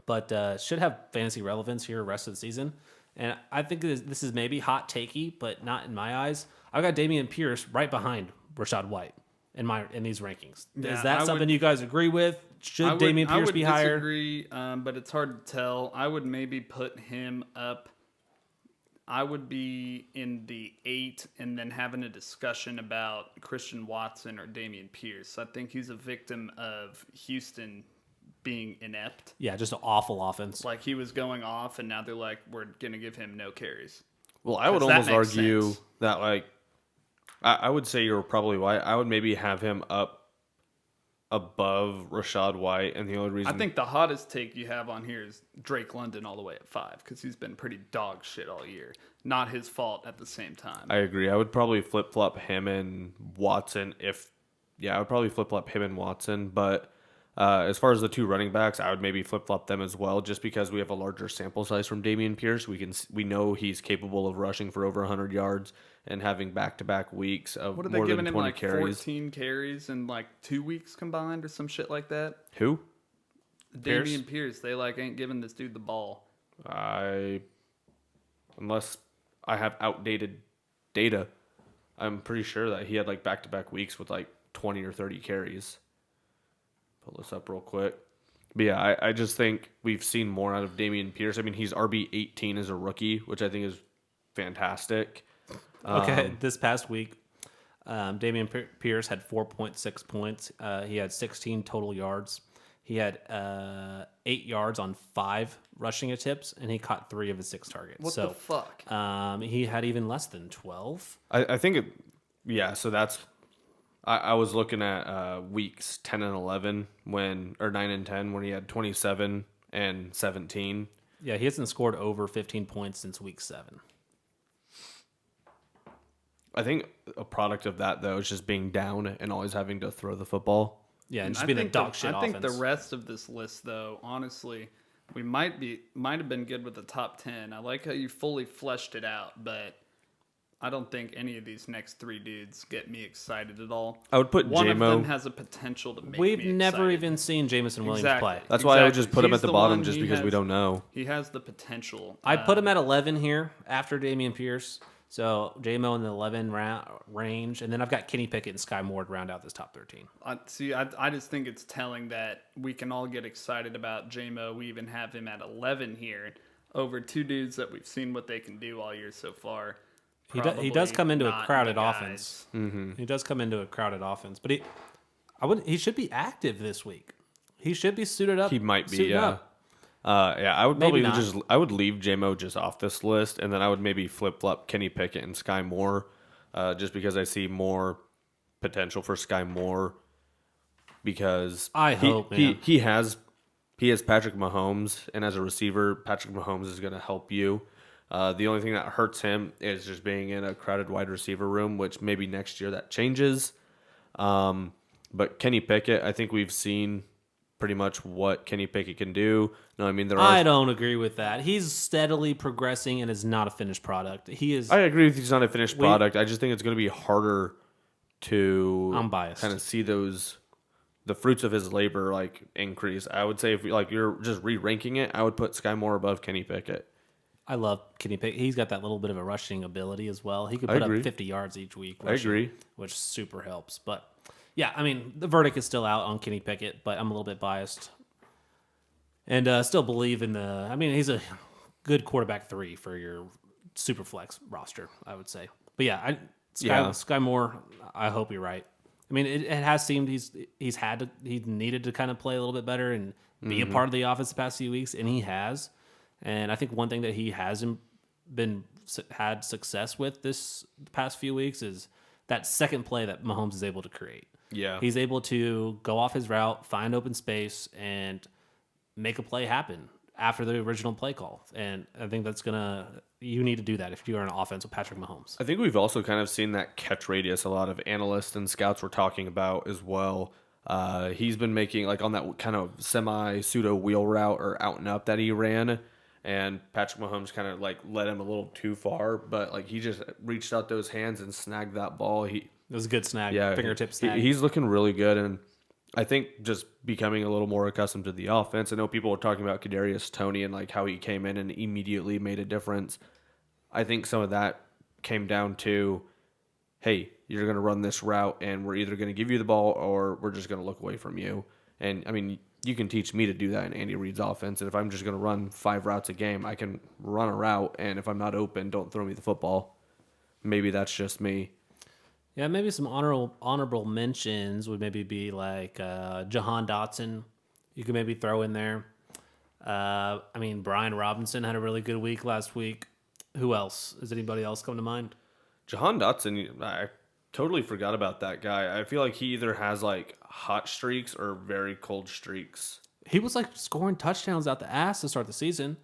But should have fantasy relevance here the rest of the season. And I think this is maybe hot takey, but not in my eyes. I've got Dameon Pierce right behind Rashad White in these rankings. Yeah, is that something you guys agree with? Should Dameon Pierce be higher? I would disagree, but it's hard to tell. I would maybe put him up. I would be in the 8 and then having a discussion about Christian Watson or Dameon Pierce. I think he's a victim of Houston being inept. Yeah, just an awful offense. Like he was going off, and now they're like, we're going to give him no carries. Well, I would almost argue that, like, I would say you're probably right. I would maybe have him up above Rashad White, and the only reason... I think the hottest take you have on here is Drake London all the way at 5, because he's been pretty dog shit all year. Not his fault at the same time. I agree. I would probably flip-flop him and Watson I would probably flip-flop him and Watson, but as far as the 2 running backs, I would maybe flip-flop them as well, just because we have a larger sample size from Dameon Pierce. We know he's capable of rushing for over 100 yards and having back-to-back weeks of more than 20 carries. What are they giving him, like 14 carries in like 2 weeks combined or some shit like that? Who? Dameon Pierce. They like ain't giving this dude the ball. Unless I have outdated data, I'm pretty sure that he had like back-to-back weeks with like 20 or 30 carries. Pull this up real quick. But yeah, I just think we've seen more out of Dameon Pierce. I mean, he's RB18 as a rookie, which I think is fantastic. Okay, this past week, Dameon Pierce had 4.6 points. He had 16 total yards. He had 8 yards on 5 rushing attempts, and he caught 3 of his 6 targets. What the fuck? He had even less than 12. I think so that's... I was looking at weeks 10 and 11 or 9 and 10 when he had 27 and 17. Yeah, he hasn't scored over 15 points since week 7. I think a product of that, though, is just being down and always having to throw the football. Yeah, and just being a dog shit offense. I think the rest of this list, though, honestly, we might have been good with the top 10. I like how you fully fleshed it out, but I don't think any of these next 3 dudes get me excited at all. I would put One J-Mo. of them has a potential to make me excited. We've never even seen Jamison Williams play. That's why I would just put him at the bottom just because we don't know. He has the potential. I put him at 11 here after Dameon Pierce. So J-Mo in the 11 range. And then I've got Kenny Pickett and Sky Moore to round out this top 13. I just think it's telling that we can all get excited about J-Mo. We even have him at 11 here over 2 dudes that we've seen what they can do all year so far. He does come into a crowded offense. Mm-hmm. He does come into a crowded offense, but he should be active this week. He should be suited up. He might be, yeah. I would probably I would leave J-Mo just off this list, and then I would maybe flip-flop Kenny Pickett and Sky Moore, just because I see more potential for Sky Moore. Because he has Patrick Mahomes, and as a receiver, Patrick Mahomes is going to help you. The only thing that hurts him is just being in a crowded wide receiver room, which maybe next year that changes. But Kenny Pickett, I think we've seen pretty much what Kenny Pickett can do. No, I mean I don't agree with that. He's steadily progressing and is not a finished product. He is. I agree with you. He's not a finished product. I just think it's going to be harder to. I'm biased. Kind of see the fruits of his labor like increase. I would say if you're just re-ranking it, I would put Sky Moore above Kenny Pickett. I love Kenny Pickett. He's got that little bit of a rushing ability as well. He could put up 50 yards each week. Rushing, I agree. Which super helps. But, yeah, I mean, the verdict is still out on Kenny Pickett, but I'm a little bit biased. And still believe in he's a good quarterback 3 for your super flex roster, I would say. But, yeah, Sky Moore, I hope you're right. I mean, it has seemed he needed to kind of play a little bit better and be a part of the offense the past few weeks, and he has. And I think one thing that he hasn't had success with this past few weeks is that second play that Mahomes is able to create. Yeah. He's able to go off his route, find open space, and make a play happen after the original play call. And I think you need to do that if you're an offense with Patrick Mahomes. I think we've also kind of seen that catch radius a lot of analysts and scouts were talking about as well. He's been making, like, on that kind of semi-pseudo wheel route or out and up that he ran, and Patrick Mahomes kind of like led him a little too far, but like he just reached out those hands and snagged that ball. It was a good snag, fingertip snag. He's looking really good, and I think just becoming a little more accustomed to the offense. I know people were talking about Kadarius Toney and like how he came in and immediately made a difference. I think some of that came down to, hey, you're going to run this route, and we're either going to give you the ball or we're just going to look away from you. And I mean, you can teach me to do that in Andy Reid's offense. And if I'm just going to run 5 routes a game, I can run a route. And if I'm not open, don't throw me the football. Maybe that's just me. Yeah, maybe some honorable mentions would maybe be like Jahan Dotson. You could maybe throw in there. Brian Robinson had a really good week last week. Who else? Does anybody else come to mind? Jahan Dotson, I totally forgot about that guy. I feel like he either has like hot streaks or very cold streaks. He was like scoring touchdowns out the ass to start the season,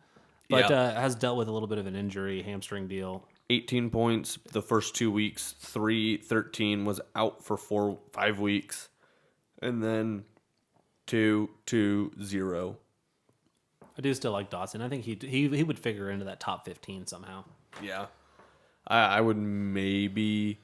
but has dealt with a little bit of an injury, hamstring deal. 18 points the first 2 weeks, 13 was out for 5 weeks, and then 2-0. I do still like Dotson. I think he would figure into that top 15 somehow. Yeah. I would maybe...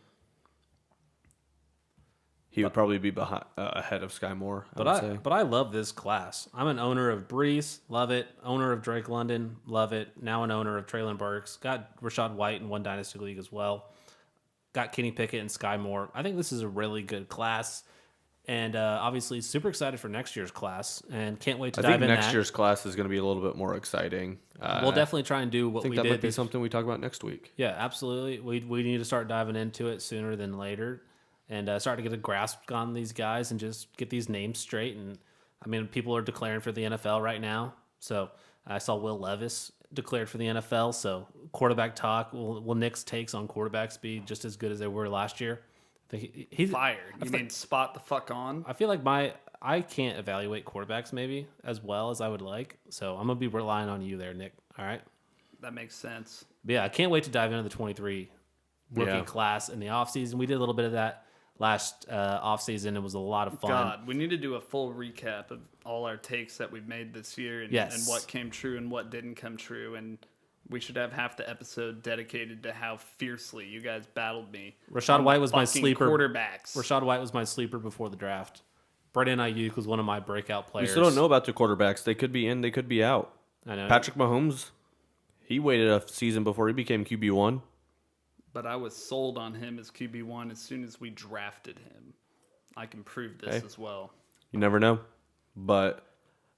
He would probably be ahead of Sky Moore, I would say. But I love this class. I'm an owner of Brees, love it. Owner of Drake London, love it. Now an owner of Traylon Burks. Got Rashad White in one Dynasty League as well. Got Kenny Pickett and Sky Moore. I think this is a really good class. And obviously super excited for next year's class. And can't wait to dive in. I think next year's class is going to be a little bit more exciting. We'll definitely try and do what we did. I think that might be something we talk about next week. Yeah, absolutely. We need to start diving into it sooner than later. And start to get a grasp on these guys and just get these names straight. And, I mean, people are declaring for the NFL right now. So I saw Will Levis declared for the NFL. So quarterback talk, will Nick's takes on quarterbacks be just as good as they were last year? I think he's fired. You mean spot the fuck on? I feel like I can't evaluate quarterbacks maybe as well as I would like. So I'm going to be relying on you there, Nick. All right? That makes sense. But yeah, I can't wait to dive into the 23 rookie class in the offseason. We did a little bit of that last offseason. It was a lot of fun. God, we need to do a full recap of all our takes that we've made this year and what came true and what didn't come true. And we should have half the episode dedicated to how fiercely you guys battled me. Rashad White was my sleeper. Quarterbacks. Rashad White was my sleeper before the draft. Brandon Ayuk was one of my breakout players. We still don't know about the quarterbacks. They could be in, they could be out. I know. Patrick Mahomes, he waited a season before he became QB1. But I was sold on him as QB1 as soon as we drafted him. I can prove this as well. You never know. But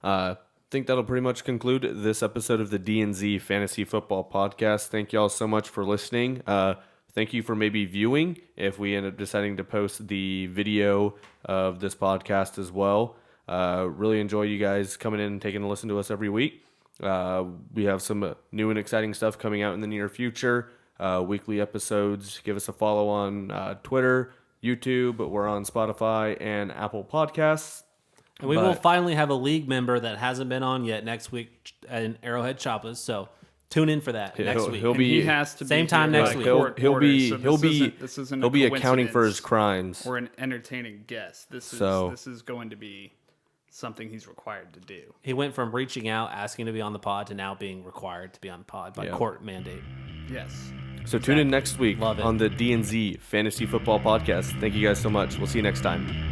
I think that'll pretty much conclude this episode of the DNZ Fantasy Football Podcast. Thank you all so much for listening. Thank you for maybe viewing if we end up deciding to post the video of this podcast as well. Really enjoy you guys coming in and taking a listen to us every week. We have some new and exciting stuff coming out in the near future. Weekly episodes. Give us a follow on Twitter, YouTube. We're on Spotify and Apple Podcasts. And we will finally have a league member that hasn't been on yet next week in Arrowhead Choppas. So tune in for that next week. He has to same be time next week. He'll be accounting for his crimes. Or an entertaining guest. This is going to be something he's required to do. He went from reaching out, asking to be on the pod, to now being required to be on the pod by court mandate. Yes. So tune in next week Love it. on the DNZ Fantasy Football Podcast. Thank you guys so much. We'll see you next time.